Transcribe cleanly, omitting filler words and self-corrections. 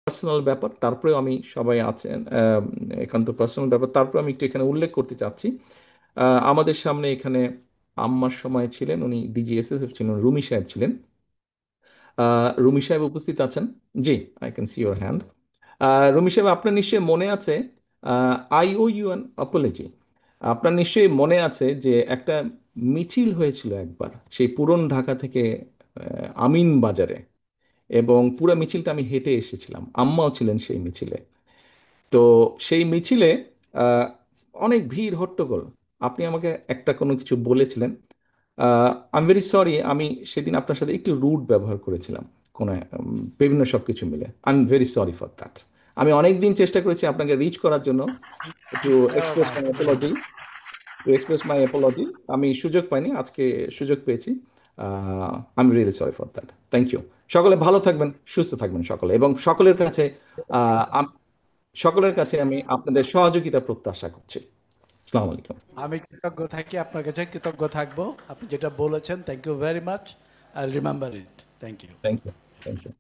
Personal ব্যাপার, তারপরেও আমি সবাই আছেন, একান্ত পার্সোনাল ব্যাপার, তারপরে আমি একটু এখানে উল্লেখ করতে চাচ্ছি। আমাদের সামনে এখানে আম্মার সময় ছিলেন, উনি ডিজিএসএসএফ ছিলেন, রুমি সাহেব ছিলেন। রুমি সাহেব উপস্থিত আছেন? জি, I can see your hand. Rumi সাহেব, আপনার নিশ্চয়ই মনে আছে, I owe you an apology. আপনার নিশ্চয়ই মনে আছে যে একটা মিছিল হয়েছিল একবার সেই পুরন ঢাকা থেকে আমিন বাজারে, এবং পুরো মিছিলটা আমি হেঁটে এসেছিলাম, আম্মাও ছিলেন সেই মিছিলে। তো সেই মিছিলে আহ, অনেক ভিড় হট্টগোল। আপনি আমাকে একটা কোনো কিছু বলেছিলেন। আই এম ভেরি সরি, আমি সেদিন আপনার সাথে একটু রুড ব্যবহার করেছিলাম কোনো বিভিন্ন সব কিছু মিলে। I am very sorry for that. আমি অনেক দিন চেষ্টা করেছি আপনাকে রিচ করার জন্য, to No, express no, my no. Apology, to express my apology. আমি সুযোগ পাইনি, আজকে সুযোগ পেয়েছি। I am really sorry for that. Thank you. সকলে ভালো থাকবেন, সুস্থ থাকবেন সকলে, এবং সকলের কাছে আহ, আম- সকলের কাছে আমি আপনাদের সহযোগিতা প্রত্যাশা করছি। আসসালামু আলাইকুম। আমি কৃতজ্ঞ থাকি, আপনার কাছে কৃতজ্ঞ থাকবো। আপনি যেটা বলেছেন, thank you very much. I remember it. Thank you. Thank you. Thank you.